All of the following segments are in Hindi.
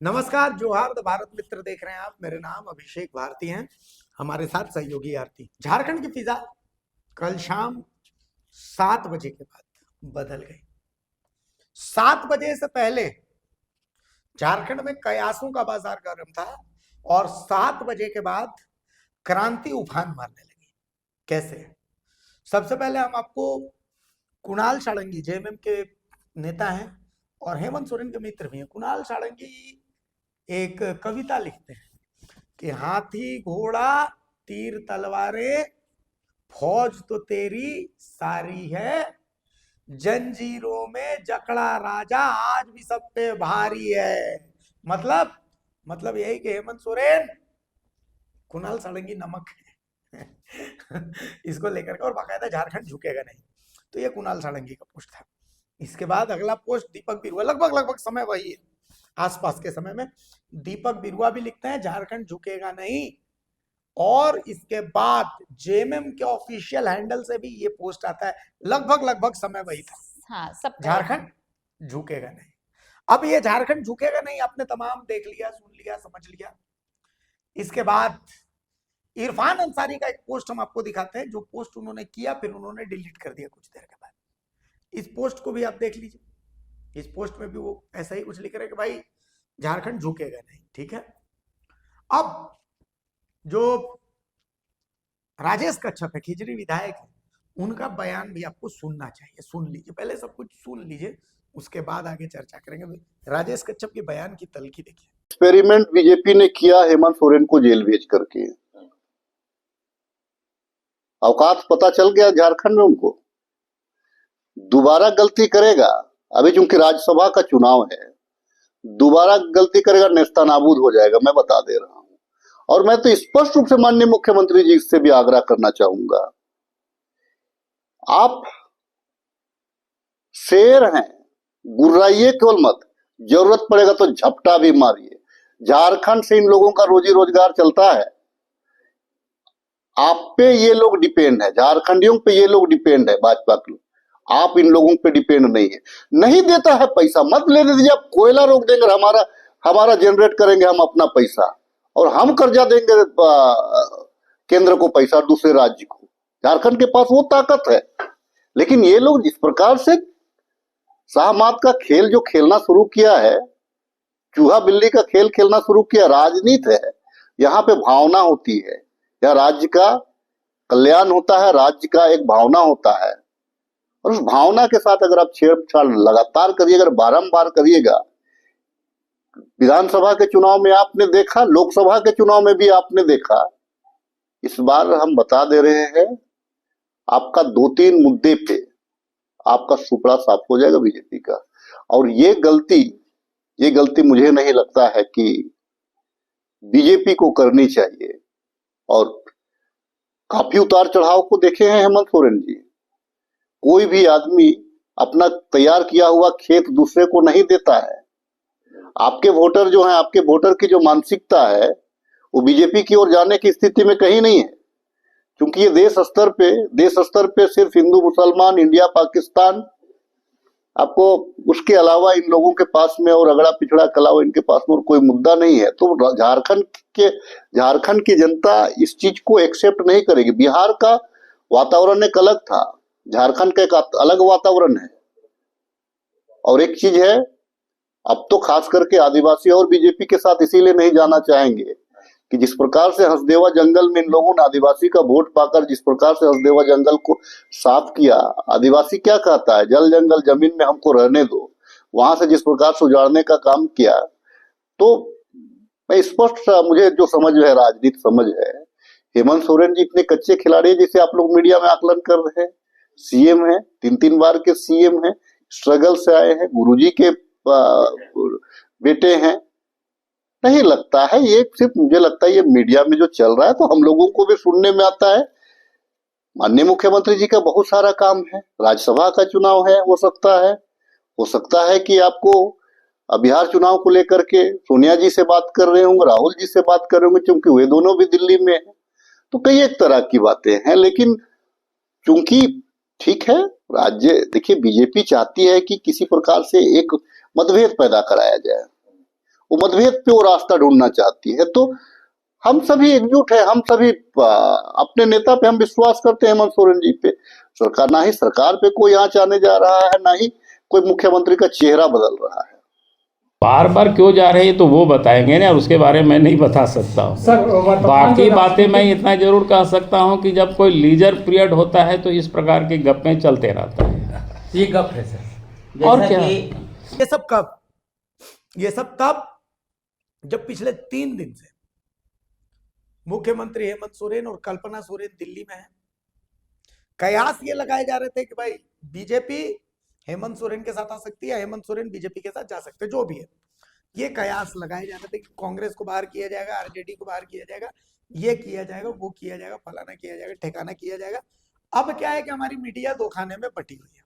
नमस्कार, जोहार द भारत मित्र देख रहे हैं आप। मेरे नाम अभिषेक भारती हैं, हमारे साथ सहयोगी आरती। झारखंड की फिजा कल शाम 7 बजे के बाद बदल गई। 7 बजे से पहले झारखंड में कयासों का बाजार गर्म था और 7 बजे के बाद क्रांति उफान मारने लगी। कैसे? सबसे पहले हम आपको कुणाल सारंगी जेएमएम के नेता हैं और हेमंत सोरेन के मित्र भी हैं। कुणाल सारंगी एक कविता लिखते हैं कि हाथी घोड़ा तीर तलवारें फौज तो तेरी सारी है, जंजीरों में जकड़ा राजा आज भी सब पे भारी है। मतलब यही कि हेमंत सोरेन कुणाल सारंगी नमक है इसको लेकर के, और बाकायदा झारखंड झुकेगा नहीं। तो ये कुणाल सारंगी का पोस्ट था। इसके बाद अगला पोस्ट दीपक बिरुआ, लगभग समय वही है, आसपास के समय में दीपक बिरुआ भी लिखते हैं झारखंड झुकेगा नहीं। और इसके बाद जेएमएम के ऑफिशियल हैंडल से भी ये पोस्ट आता है, लगभग समय वही था। हाँ, सब झारखंड झुकेगा नहीं। अब ये झारखंड झुकेगा नहीं आपने तमाम देख लिया, सुन लिया, समझ लिया। इसके बाद इरफान अंसारी का एक पोस्ट हम आपको दिखाते हैं, जो पोस्ट उन्होंने किया फिर उन्होंने डिलीट कर दिया कुछ देर के बाद। इस पोस्ट को भी आप देख लीजिए। इस पोस्ट में भी वो ऐसा ही कुछ लिख रहे हैं कि भाई झारखंड झुकेगा नहीं। ठीक है, अब जो राजेश कच्छप है, खिजरी विधायक है, उनका बयान भी आपको सुनना चाहिए। सुन लीजिए, पहले सब कुछ सुन लीजिए, उसके बाद आगे चर्चा करेंगे। राजेश कच्छप के बयान की तलखी देखिए। एक्सपेरिमेंट बीजेपी ने किया हेमंत सोरेन को जेल भेज करके। अवकाश पता चल गया झारखंड में उनको। दोबारा गलती करेगा, अभी चूंकि राज्यसभा का चुनाव है, दोबारा गलती करेगा नेस्तनाबूद हो जाएगा, मैं बता दे रहा हूं। और मैं तो स्पष्ट रूप से माननीय मुख्यमंत्री जी से भी आग्रह करना चाहूंगा, आप शेर हैं, गुर्राइए केवल मत, जरूरत पड़ेगा तो झपटा भी मारिए। झारखंड से इन लोगों का रोजी रोजगार चलता है, आप पे ये लोग डिपेंड है, झारखंडियों पे ये लोग डिपेंड है, भाजपा के लोग। आप इन लोगों पे डिपेंड नहीं है। नहीं देता है पैसा, मत लेने दीजिए। आप कोयला रोक देंगे, हमारा जनरेट करेंगे हम अपना पैसा, और हम कर्जा देंगे केंद्र को पैसा, दूसरे राज्य को। झारखंड के पास वो ताकत है। लेकिन ये लोग जिस प्रकार से शाहमात का खेल जो खेलना शुरू किया है, चूहा बिल्ली का खेल खेलना शुरू किया, राजनीति है। यहाँ पे भावना होती है, यहाँ राज्य का कल्याण होता है, राज्य का एक भावना होता है। और उस भावना के साथ अगर आप छेड़छाड़ लगातार करिएगा, अगर बारंबार करिएगा, विधानसभा के चुनाव में आपने देखा, लोकसभा के चुनाव में भी आपने देखा, इस बार हम बता दे रहे हैं, आपका 2-3 मुद्दे पे आपका सुपड़ा साफ हो जाएगा बीजेपी का। और ये गलती मुझे नहीं लगता है कि बीजेपी को करनी चाहिए। और काफी उतार चढ़ाव को देखे हैं हेमंत सोरेन जी। कोई भी आदमी अपना तैयार किया हुआ खेत दूसरे को नहीं देता है। आपके वोटर जो हैं, आपके वोटर की जो मानसिकता है, वो बीजेपी की ओर जाने की स्थिति में कहीं नहीं है। क्योंकि ये देश स्तर पे सिर्फ हिंदू मुसलमान, इंडिया पाकिस्तान, आपको उसके अलावा इन लोगों के पास में और अगड़ा पिछड़ा के अलावा इनके पास में और कोई मुद्दा नहीं है। तो झारखंड की जनता इस चीज को एक्सेप्ट नहीं करेगी। बिहार का वातावरण एक अलग था, झारखंड का एक अलग वातावरण है। और एक चीज है, अब तो खास करके आदिवासी और बीजेपी के साथ इसीलिए नहीं जाना चाहेंगे कि जिस प्रकार से हसदेवा जंगल में इन लोगों ने आदिवासी का वोट पाकर जिस प्रकार से हसदेवा जंगल को साफ किया, आदिवासी क्या कहता है, जल जंगल जमीन में हमको रहने दो, वहां से जिस प्रकार से उजाड़ने का काम किया। तो मैं स्पष्ट, मुझे जो समझ है, राजनीति समझ है, हेमंत सोरेन जी इतने कच्चे खिलाड़ी है जिसे आप लोग मीडिया में आकलन कर रहे हैं। सीएम है, 3-3 बार के सीएम है, स्ट्रगल से आए हैं, गुरुजी के बेटे हैं। नहीं लगता है, ये सिर्फ मुझे लगता है ये मीडिया में जो चल रहा है, तो हम लोगों को भी सुनने में आता है। माननीय मुख्यमंत्री जी का बहुत सारा काम है, राज्यसभा का चुनाव है, हो सकता है कि आपको बिहार चुनाव को लेकर के सोनिया जी से बात कर रहे होंगे, राहुल जी से बात कर रहे होंगे, क्योंकि वे दोनों भी दिल्ली में हैं। तो कई एक तरह की बातें हैं। लेकिन चूंकि ठीक है, राज्य देखिए, बीजेपी चाहती है कि किसी प्रकार से एक मतभेद पैदा कराया जाए, वो मतभेद पे वो रास्ता ढूंढना चाहती है। तो हम सभी एकजुट है, हम सभी अपने नेता पे हम विश्वास करते हैं, हेमंत सोरेन जी पे। सरकार, ना ही सरकार पे कोई आंच आने जा रहा है, ना ही कोई मुख्यमंत्री का चेहरा बदल रहा है। बार बार क्यों जा रहे हैं तो वो बताएंगे ना, और उसके बारे में मैं नहीं बता सकता हूँ। सर बाकी बातें मैं इतना जरूर कह सकता हूँ कि जब कोई लीजर पीरियड होता है तो इस प्रकार के गप्पे चलते रहता है। ये गप है सर। और जैसा क्या? कि ये सब कब? ये सब तब जब पिछले 3 दिन से मुख्यमंत्री हेमंत सोरेन और कल्पना सोरेन दिल्ली में है। कयास ये लगाए जा रहे थे कि भाई बीजेपी हेमंत सोरेन के साथ आ सकती है, हेमंत सोरेन बीजेपी के साथ जा सकते हैं, जो भी है। ये कयास लगाए जा रहे थे कि कांग्रेस को बाहर किया जाएगा, आरजेडी को बाहर किया जाएगा, ये किया जाएगा, वो किया जाएगा, फलाना किया जाएगा, ठिकाना किया जाएगा। अब क्या है कि हमारी मीडिया 2 खाने में बटी हुई है।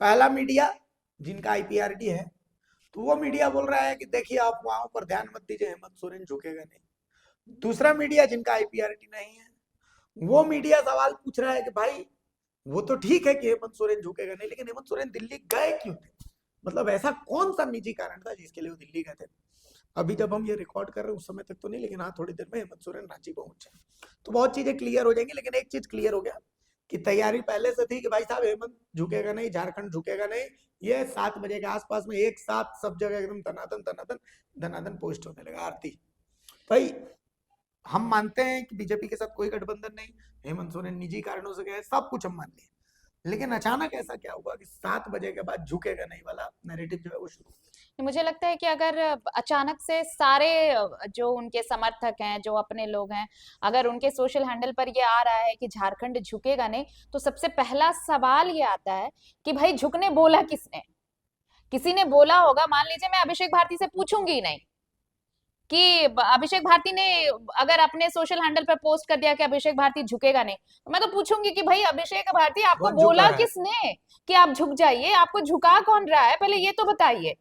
पहला मीडिया जिनका आईपीआरडी है, तो वो मीडिया बोल रहा है कि देखिए आप वहां पर ध्यान मत दीजिए, हेमंत सोरेन झुकेगा नहीं। दूसरा मीडिया जिनका आईपीआरडी नहीं है, वो मीडिया सवाल पूछ रहा है कि भाई वो तो ठीक है कि हेमंत सोरेन झुकेगा नहीं, लेकिन हेमंत सोरेन दिल्ली गए क्यों थे? मतलब ऐसा कौन सा निजी कारण था जिसके लिए वो दिल्ली गए थे? अभी जब हम ये रिकॉर्ड कर रहे हैं उस समय तक तो नहीं, लेकिन हाँ थोड़ी देर में हेमंत सोरेन रांची पहुंचे तो बहुत चीजें क्लियर हो जाएंगी। लेकिन एक चीज क्लियर हो गया कि तैयारी पहले से थी कि भाई साहब हेमंत झुकेगा नहीं, झारखंड झुकेगा नहीं। ये 7 बजे के आसपास में एक साथ सब जगह एकदम धनाधन धनाधन धनाधन पोस्ट होने लगा। आरती भाई हम मानते हैं कि बीजेपी के साथ कोई गठबंधन नहीं, हेमंत सोरेन निजी कारणों से गए, सब कुछ हम मान लिए, लेकिन अचानक ऐसा क्या हुआ कि 7 बजे के बाद झुकेगा नहीं वाला नैरेटिव जो है वो शुरू। मुझे लगता है कि अगर अचानक से सारे जो उनके समर्थक हैं, जो अपने लोग हैं, अगर उनके सोशल हैंडल पर ये आ रहा है कि झारखंड झुकेगा नहीं, तो सबसे पहला सवाल ये आता है कि भाई झुकने बोला किसने? किसी ने बोला होगा। मान लीजिए मैं अभिषेक भारती से पूछूंगी ही नहीं कि अभिषेक भारती ने अगर अपने सोशल हैंडल पर पोस्ट कर दिया कि अभिषेक भारती झुकेगा नहीं, तो मैं तो पूछूंगी कि भाई अभिषेक भारती आपको कौन झुका बोला रहा है? किसने कि आप झुक जाइए? आपको झुका कौन रहा है, पहले ये तो बताइए।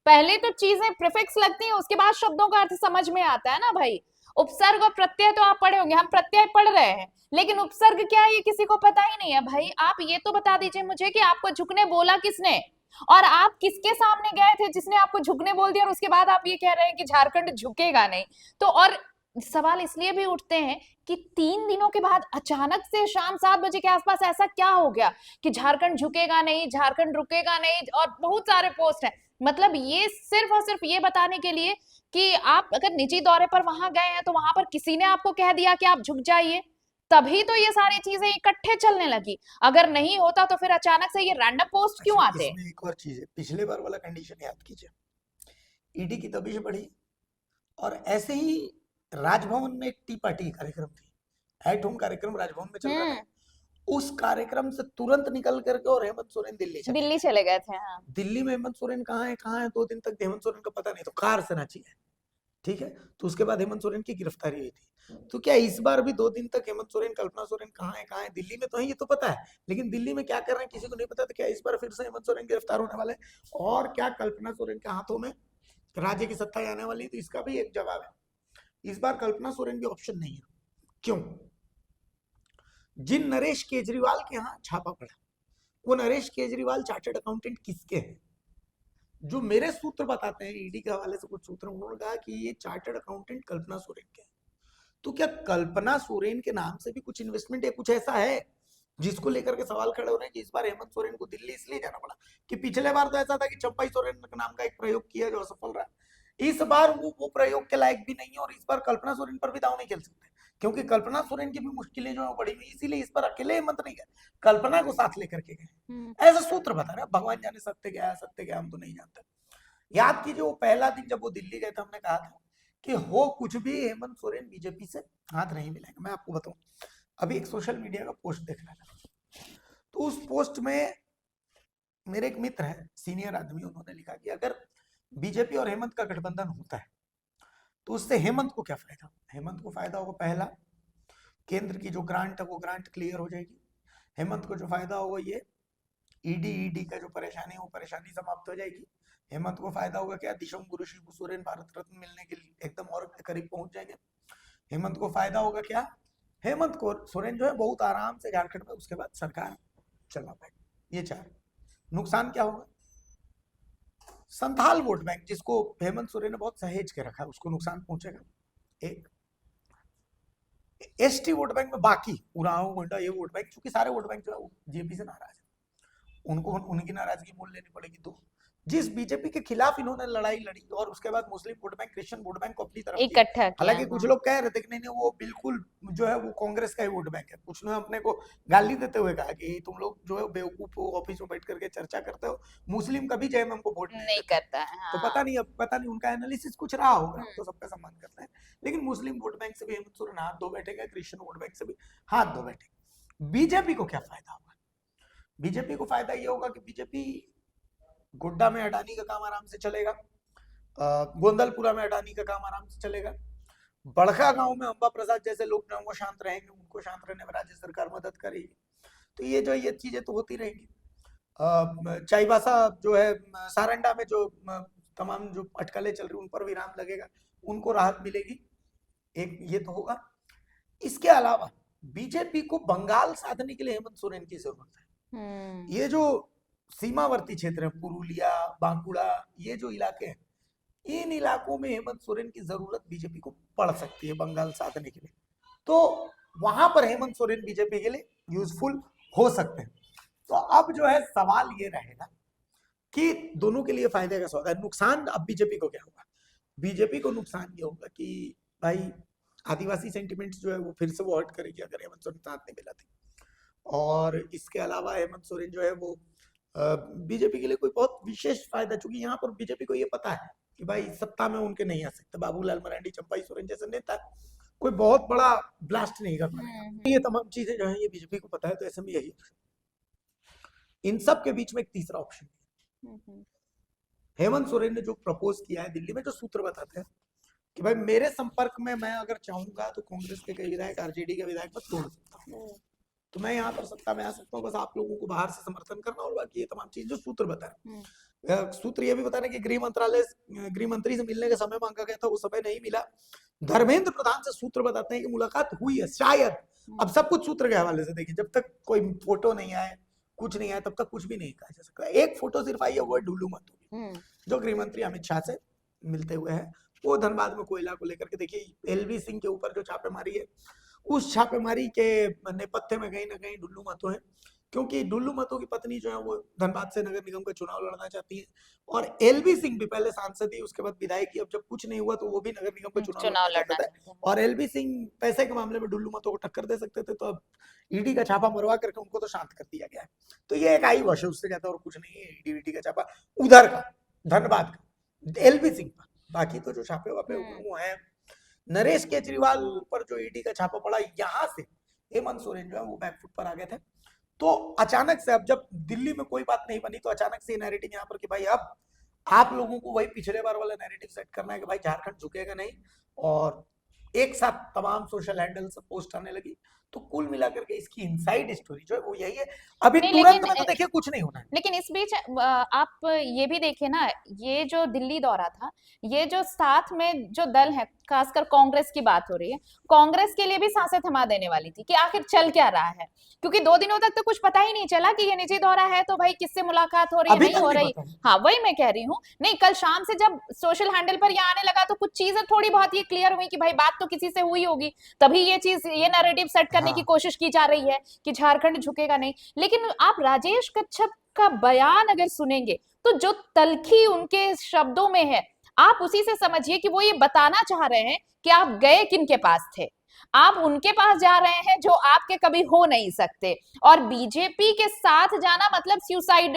पहले तो चीजें प्रीफिक्स लगती हैं, उसके बाद शब्दों का अर्थ समझ में आता है ना भाई। उपसर्ग और प्रत्यय तो आप पढ़े होंगे, हम प्रत्यय पढ़ रहे हैं, लेकिन उपसर्ग क्या है ये किसी को पता ही नहीं है। भाई आप ये तो बता दीजिए मुझे कि आपको झुकने बोला किसने, और आप किसके सामने गए थे जिसने आपको झुकने बोल दिया, और उसके बाद आप ये कह रहे हैं कि झारखंड झुकेगा नहीं। तो और सवाल इसलिए भी उठते हैं कि 3 दिनों के बाद अचानक से शाम 7 बजे के आसपास ऐसा क्या हो गया कि झारखंड झुकेगा नहीं, झारखंड रुकेगा नहीं, और बहुत सारे पोस्ट हैं। मतलब ये सिर्फ और सिर्फ ये बताने के लिए कि आप अगर निजी दौरे पर वहां गए हैं तो वहां पर किसी ने आपको कह दिया कि आप झुक जाइए, तभी तो ये सारी चीजें इकट्ठे चलने लगी। अगर नहीं होता तो फिर अचानक से ये रैंडम पोस्ट क्यों आते? इसमें एक और चीज है, पिछले बार वाला कंडीशन याद कीजिए, ईडी की दबिश बढ़ी और ऐसे ही राजभवन में एक टी पार्टी कार्यक्रम थी, एट होम कार्यक्रम राजभवन में चल रहा था। उस कार्यक्रम से तुरंत निकल करके और हेमंत सोरेन दिल्ली चले दिल्ली चले गए थे। हाँ, दिल्ली में हेमंत सोरेन कहाँ है 2 दिन तक हेमंत सोरेन का पता नहीं, तो कार से रांची है, ठीक है। तो उसके बाद हेमंत सोरेन की गिरफ्तारी हुई थी। तो क्या इस बार भी 2 दिन तक हेमंत सोरेन, कल्पना सोरेन कहाँ है? दिल्ली में तो है, ये तो पता है, लेकिन दिल्ली में क्या कर रहे हैं किसी को नहीं पता। तो क्या इस बार फिर से हेमंत सोरेन गिरफ्तार होने वाले हैं? और क्या कल्पना सोरेन के हाथों में राज्य की सत्ता आने वाली है? तो इसका भी एक जवाब है, इस बार कल्पना सोरेन भी ऑप्शन नहीं है। क्यों? जिन नरेश केजरीवाल के यहाँ छापा पड़ा, वो नरेश केजरीवाल चार्टर्ड अकाउंटेंट किसके हैं? जो मेरे सूत्र बताते हैं, ईडी के हवाले से कुछ सूत्र, उन्होंने कहा कि ये चार्टर्ड अकाउंटेंट कल्पना सोरेन के हैं। तो क्या कल्पना सोरेन के नाम से भी कुछ इन्वेस्टमेंट या कुछ ऐसा है जिसको लेकर के सवाल खड़े हो रहे हैं कि इस बार हेमंत सोरेन को दिल्ली इसलिए जाना पड़ा कि पिछले बार तो ऐसा था कि चंपई सोरेन के नाम का एक प्रयोग किया जो असफल रहा। इस बार वो प्रयोग के लायक भी नहीं है, और इस बार कल्पना सोरेन पर भी दाव नहीं खेल सकते, क्योंकि कल्पना सोरेन की भी मुश्किलें जो है बड़ी हुई, इसीलिए इस पर अकेले हेमंत नहीं गए, कल्पना को साथ लेकर के गए। ऐसा सूत्र बता रहे, भगवान जाने सत्य क्या है सत्य क्या, हम तो नहीं जानते। याद कीजिए वो पहला दिन जब वो दिल्ली गए थे, हमने कहा था कि हो कुछ भी हेमंत सोरेन बीजेपी से हाथ नहीं मिलाएंगे। मैं आपको बताऊं, अभी एक सोशल मीडिया का पोस्ट देख रहा था, तो उस पोस्ट में मेरे एक मित्र है, सीनियर आदमी, उन्होंने लिखा कि अगर बीजेपी और हेमंत का गठबंधन होता है तो उससे हेमंत को क्या फायदा? हेमंत को फायदा होगा, पहला, केंद्र की जो ग्रांट है वो ग्रांट क्लियर हो जाएगी। हेमंत को जो फायदा होगा ये ईडी का जो परेशानी है वो परेशानी समाप्त हो जाएगी। हेमंत को फायदा होगा क्या? दिशम गुरु शिबू सोरेन भारत रत्न मिलने के लिए एकदम और करीब पहुंच जाएंगे। हेमंत को फायदा होगा क्या? हेमंत को सोरेन जो है बहुत आराम से झारखंड में उसके बाद सरकार चला पाएगी। ये 4। नुकसान क्या होगा? संथाल वोट बैंक जिसको हेमंत सोरेन ने बहुत सहेज के रखा है, उसको नुकसान पहुंचेगा। एक एसटी वोट बैंक में बाकी उरांव गोंडा ये वोट बैंक, क्योंकि सारे वोट बैंक जो है जेपी से नाराज है, उनको उनकी नाराजगी मोल लेनी पड़ेगी। तो जिस बीजेपी के खिलाफ इन्होंने लड़ाई लड़ी और उसके बाद Muslim vote bank, Christian vote bank को अपनी तरफ किया। इकट्ठा किया, हालांकि कुछ हाँ। लोग कह रहे थे कि नहीं नहीं वो बिल्कुल जो है वो कांग्रेस का ही वोट बैंक है। कुछ ने अपने को गाली देते हुए कहा कि तुम लोग जो है बेवकूफ हो, ऑफिस में बैठ करके चर्चा करते हो, मुस्लिम कभी जेएमएम को वोट नहीं करता है, तो हाँ। पता नहीं, अब पता नहीं उनका एनालिसिस कुछ रहा होगा, तो सबका सम्मान करते हैं। लेकिन मुस्लिम वोट बैंक से भी हेमंत सोरेन हाथ धो बैठेगा, क्रिश्चियन वोट बैंक से भी हाथ धो बैठेगा। बीजेपी को क्या फायदा होगा? बीजेपी को फायदा ये होगा कि बीजेपी गोड्डा में अडानी का काम आराम से चलेगा, गोंदलपुरा में अडानी का काम आराम से चलेगा, बड़का गांव में अंबा प्रसाद जैसे लोग जो हैं वो शांत रहेंगे, उनको शांत रहने में राज्य सरकार मदद करेगी। तो ये चीजें तो होती रहेंगी। चाईबासा जो है सारंडा में जो तमाम जो अटकलें चल रही उन पर विराम लगेगा, उनको राहत मिलेगी। एक ये तो होगा। इसके अलावा बीजेपी को बंगाल साधने के लिए हेमंत सोरेन की जरूरत है। ये जो सीमावर्ती क्षेत्र है, पुरुलिया, बांकुड़ा, ये जो इलाके हैं, इन इलाकों में हेमंत सोरेन की जरूरत बीजेपी को पड़ सकती है बंगाल साधने के लिए। तो वहां पर हेमंत सोरेन बीजेपी के लिए यूजफुल हो सकते हैं। तो अब जो है सवाल ये रहेगा कि दोनों के लिए फायदे का सौदा है। नुकसान अब बीजेपी को क्या होगा? बीजेपी को नुकसान ये होगा कि भाई आदिवासी सेंटिमेंट्स जो है वो फिर से वो हर्ट करेगी अगर हेमंत सोरेन साथ नहीं मिला था। और इसके अलावा हेमंत सोरेन जो है वो बीजेपी के लिए कोई बहुत विशेष फायदा, चूंकि यहाँ पर बीजेपी को ये पता है कि भाई सत्ता में उनके नहीं आ सकते, बाबूलाल मरांडी, चंपाई सोरेन जैसे नेता कोई बहुत बड़ा ब्लास्ट नहीं कर पाएगा। ये तमाम चीजें जो है ये बीजेपी को पता है, तो ऐसे में यही इन सब के बीच में एक तीसरा ऑप्शन है। हेमंत सोरेन ने जो प्रपोज किया है दिल्ली में, जो सूत्र बताते हैं कि भाई मेरे संपर्क में मैं अगर चाहूंगा तो कांग्रेस के कई विधायक, आरजेडी के विधायक मैं तोड़ सकता हूँ, तो मैं यहाँ पर सत्ता में आ सकता हूँ, बस आप लोगों को बाहर से समर्थन करना और बाकी ये तमाम चीज जो सूत्र बता रहे। सूत्र ये भी बता रहे कि गृह मंत्री से मिलने का समय मांगा गया था, वो समय नहीं मिला। धर्मेंद्र प्रधान से सूत्र बताते हैं कि मुलाकात हुई है शायद। अब सब कुछ सूत्र के हवाले से देखिए, जब तक कोई फोटो नहीं आए, कुछ नहीं आया, तब तक कुछ भी नहीं कहा जा सकता। एक फोटो सिर्फ आई है, वो डुल्लू महतो जो गृह मंत्री अमित शाह से मिलते हुए है। वो धनबाद में कोयला को लेकर के, देखिए एलवी सिंह के ऊपर जो छापेमारी है, उस छापेमारी के नेपथ्य में कहीं ना कहीं डुल्लू महतो है, क्योंकि डुल्लू महतो की पत्नी जो है वो धनबाद से नगर निगम का चुनाव लड़ना चाहती है। और एलवी सिंह भी पहले सांसद ही, उसके बाद विधायक ही, अब जब कुछ नहीं हुआ तो वो भी नगर निगम का चुनाव लड़ना चाहता है। और एलवी सिंह पैसे के मामले में डुल्लू महतो को टक्कर दे सकते थे, तो अब ईडी का छापा मरवा करके उनको तो शांत कर दिया गया है। तो ये एक आई वश है, उससे ज्यादा और कुछ नहीं है। ईडी का छापा उधर का, धनबाद का, एलवी सिंह पर, बाकी तो जो छापे वापे वो है। नरेश केजरीवाल पर जो ईडी का छापा पड़ा, यहाँ से हेमंत सोरेन जो है वो बैकफुट पर आ गए थे। तो अचानक से अब जब दिल्ली में कोई बात नहीं बनी, तो अचानक से नैरेटिव यहाँ पर कि भाई अब आप लोगों को वही पिछले बार वाला नैरेटिव सेट करना है कि भाई झारखंड झुकेगा नहीं, और एक साथ तमाम सोशल हैंडल से पोस्ट आने लगी। तो कुल मिलाकर के इसकी इनसाइड स्टोरी जो है वो यही है। अभी नहीं, तुरंत में तो देखिए कुछ नहीं होना है। लेकिन इस बीच आप ये भी देखिए ना, ये जो दिल्ली दौरा था, ये जो साथ में जो दल है, खासकर कांग्रेस की बात हो रही है, कांग्रेस के लिए भी सांसें थमा देने वाली थी कि आखिर चल क्या रहा है, क्योंकि 2 दिनों तक तो कुछ पता ही नहीं चला कि ये निजी दौरा है, तो भाई किससे मुलाकात हो रही है, अभी नहीं तक हो नहीं रही। पता है। हाँ, वही मैं कह रही हूँ। नहीं, कल शाम से जब सोशल हैंडल पर ये आने लगा तो कुछ चीजें थोड़ी बहुत ये क्लियर हुई कि भाई बात तो किसी से हुई होगी, तभी ये चीज, ये नैरेटिव सेट करने की कोशिश की जा रही है कि झारखंड झुकेगा नहीं। लेकिन आप राजेश कच्छप का बयान अगर सुनेंगे तो जो तलखी उनके शब्दों में है, आप उसी से समझिए कि वो ये बताना चाह रहे हैं कि आप गए किनके पास थे, आप उनके पास जा रहे हैं जो आपके कभी हो नहीं सकते। और बीजेपी के साथ जाना मतलब सुसाइड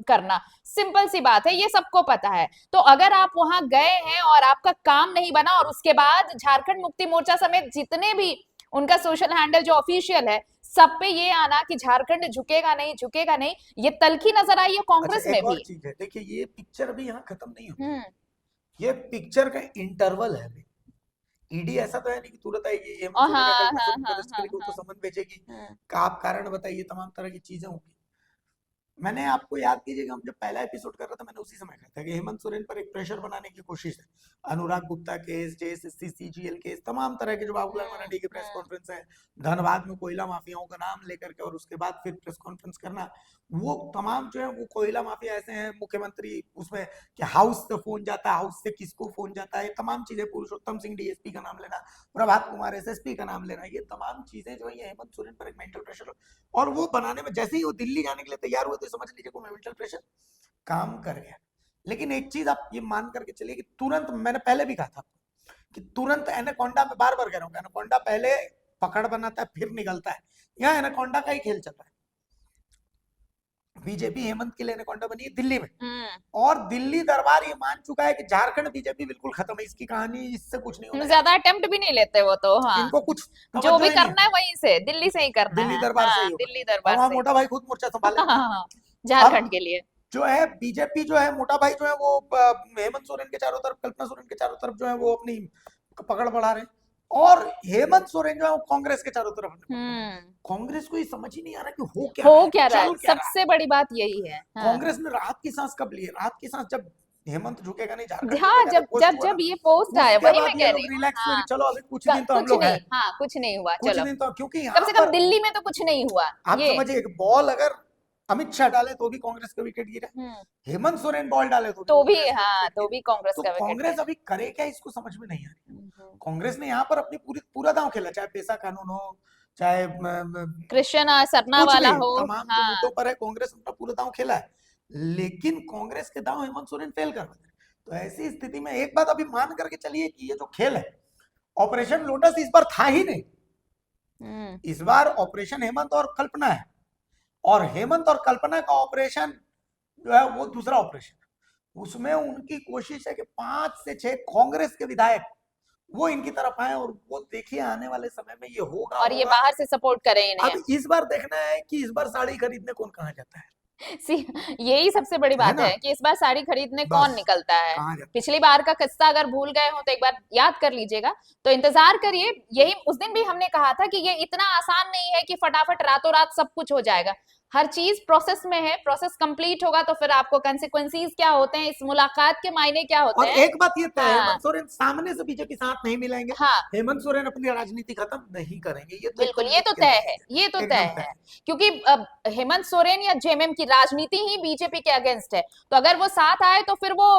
करना, सिंपल सी बात है, ये सबको पता है। तो अगर आप वहां गए हैं और आपका काम नहीं बना, और उसके बाद झारखंड मुक्ति मोर्चा समेत जितने भी उनका सोशल हैंडल जो ऑफिशियल है, सब पे ये आना कि झारखंड झुकेगा नहीं, झुकेगा नहीं, ये तलखी नजर आई है कांग्रेस में भी। चीज है, देखिए ये पिक्चर भी यहाँ खत्म नहीं होती, ये पिक्चर का इंटरवल है अभी। ईडी ऐसा तो है नहीं कि तुरंत आएगी तो समन भेजेगी, आप कारण बताइए, तमाम तरह की चीजें होंगी। मैंने आपको याद कीजिए कि हम जब पहला एपिसोड कर रहे थे मैंने उसी समय कहा था कि हेमंत सोरेन पर एक प्रेशर बनाने की कोशिश है। Anurag Gupta case, JSSC CGL case, तमाम तरह के जो बाबूलाल मरांडी की प्रेस कॉन्फ्रेंस है, धनबाद में कोयला माफियाओं का नाम लेकर के और उसके बाद फिर प्रेस कॉन्फ्रेंस करना, वो तमाम जो है वो कोयला माफिया ऐसे हैं, मुख्यमंत्री उसमें कि हाउस से फोन जाता है, हाउस से किसको फोन जाता है, तमाम चीजें, पुरुषोत्तम सिंह डीएसपी का नाम लेना, प्रभात कुमार एसएसपी का नाम लेना, ये तमाम चीजें जो है ये हेमंत सोरेन पर एक मेंटल प्रेशर और वो बनाने में जैसे ही वो दिल्ली जाने के लिए तैयार हुए तो समझ लीजिए को मेंटल प्रेशर काम कर गया। लेकिन एक चीज आप ये मान करके चलिए कि तुरंत, मैंने पहले भी कहा था कि तुरंत एनाकोंडा में बार बार कह रहा हूँ, एनाकोंडा पहले पकड़ बनाता है फिर निकलता है, यहाँ एनाकोंडा का ही खेल चल रहा है। बीजेपी हेमंत के लिए एनाकोंडा बनी है दिल्ली में और दिल्ली दरबार ये मान चुका है कि झारखंड बीजेपी बिल्कुल खत्म है, इसकी कहानी इससे कुछ नहीं होना है। ज्यादा अटेम्प्ट भी नहीं लेते वो तो, हाँ इनको कुछ जो तवज्जो भी ही नहीं करना है वहीं से दिल्ली से ही करना दिल्ली है, दरबार से हाँ, ही होगा। दिल्ली और दरबार वहाँ से मोटा भाई खुद मोर्चा संभाले। हाँ, झारखंड के लिए जो है बीजेपी जो है मोटा भाई जो है वो हेमंत सोरेन के चारों तरफ, कल्पना सोरेन के चारों तरफ जो है वो अपनी पकड़ बढ़ा रहे हैं और हेमंत सोरेन जो है वो कांग्रेस के चारों तरफ। कांग्रेस को ये समझ ही नहीं आ रहा कि हो क्या रहा है, चल क्या रहा सबसे बड़ी बात यही है। है। कांग्रेस ने राहत की सांस कब ली है? राहत की सांस जब हेमंत झुकेगा नहीं, झारखंड हाँ, झुकेगा, जब तो पोस्ट जब हुआ जब ना, ये पोस्ट आया उसके वही बाद मैं ये कह लोग रही हूँ, रिलैक्स हुए हाँ, कि चलो अभी कुछ दिन तो हम कुछ लोग नहीं, हैं, हाँ कुछ नहीं हुआ, कुछ चलो दिन तो, क्योंकि कम यहाँ से कम पर दिल्ली में तो कुछ नहीं हुआ। आप ये समझिए एक बॉल अगर अमित शाह डाले तो भी कांग्रेस का विकेट गिरा, हेमंत सोरेन बॉल डाले तो भी, कांग्रेस का हाँ विकेट तो गिरा। भी कांग्रेस तो का विकेट कांग्रेस गया। अभी करे क्या इसको समझ में नहीं आ रही। कांग्रेस ने यहाँ पर अपनी पूरा दांव खेला, चाहे पेशा कानून हो, चाहे कृष्ण सरना कुछ वाला भी, हो, तमाम जो हाँ मुद्दों पर है कांग्रेस अपना पूरा दांव खेला है, लेकिन कांग्रेस के दांव हेमंत सोरेन फेल कर रहे। तो ऐसी स्थिति में एक बात अभी मान करके चलिए कि ये जो खेल है, ऑपरेशन लोटस इस बार था ही नहीं, इस बार ऑपरेशन हेमंत और कल्पना है और हेमंत और कल्पना का ऑपरेशन जो है वो दूसरा ऑपरेशन, उसमें उनकी कोशिश है कि 5 से 6 कांग्रेस के विधायक वो इनकी तरफ आए और वो देखिए आने वाले समय में ये होगा और ये बाहर से सपोर्ट करें इन्हें। अब इस बार देखना है कि इस बार साड़ी खरीदने कौन कहाँ जाता है। यही सबसे बड़ी बात ना? है कि इस बार साड़ी खरीदने बस, कौन निकलता है। कहाँ जाता है? पिछली बार का किस्सा अगर भूल गए हो तो एक बार याद कर लीजिएगा, तो इंतजार करिए। यही उस दिन भी हमने कहा था कि ये इतना आसान नहीं है कि फटाफट रातों रात सब कुछ हो जाएगा, हर चीज प्रोसेस में है, प्रोसेस कंप्लीट होगा तो फिर आपको कंसिक्वेंसीज क्या होते हैं, इस मुलाकात के मायने क्या होते और हैं। एक बात ये तय है, हाँ। हेमंत सोरेन सामने से बीजेपी साथ नहीं मिलाएंगे, हाँ हेमंत सोरेन अपनी राजनीति खत्म नहीं करेंगे, ये तो बिल्कुल, ये तो तय है, ये तो तय है, क्योंकि अब हेमंत सोरेन या जेएमएम की राजनीति ही बीजेपी के अगेंस्ट है, तो अगर वो साथ आए तो फिर वो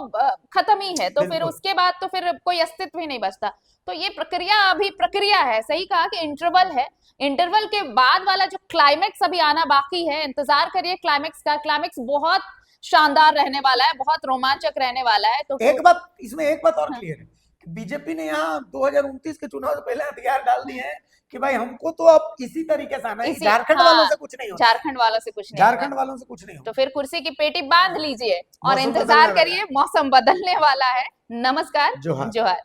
खत्म ही है, तो फिर बिल्कुल। उसके बाद तो फिर कोई अस्तित्व ही नहीं बचता। तो ये प्रक्रिया अभी प्रक्रिया है, सही कहा कि इंटरवल है, इंटरवल के बाद वाला जो क्लाइमेक्स अभी आना बाकी है, इंतजार करिए क्लाइमेक्स का। क्लाइमेक्स बहुत शानदार रहने वाला है, बहुत रोमांचक रहने वाला है। तो एक बात इसमें एक बात और क्लियर है कि बीजेपी ने यहाँ 2029 के चुनाव से पहले हथियार डाल दिए हैं कि भाई हमको तो अब इसी तरीके से आना है, झारखंड वालों से कुछ नहीं होता, झारखंड वालों से कुछ नहीं, झारखंड वालों से कुछ नहीं होता। तो फिर कुर्सी की पेटी बांध लीजिए और मौसम इंतजार बदलने करिए, मौसम बदलने वाला है। नमस्कार, जोहार। जोहार।